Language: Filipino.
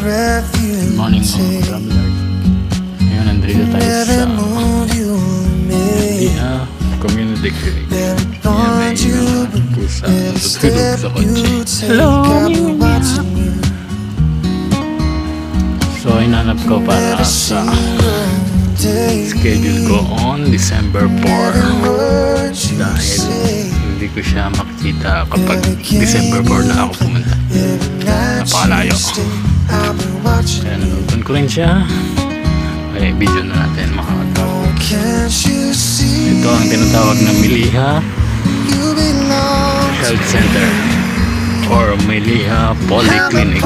Good morning mga traveler. Ngayon nandito tayo sa community clinic. Yan may pusa natutulog sa kotse. Hello! So hinanap ko para sa schedule ko on December 4 dahil hindi ko siya makikita kapag December 4 na ako pumunta. Napakalayo. Kaya nanonood ko rin siya. Okay, video na natin mga katawag. Ito ang tinatawag na Miliha Health Center or Miliha Polyclinic.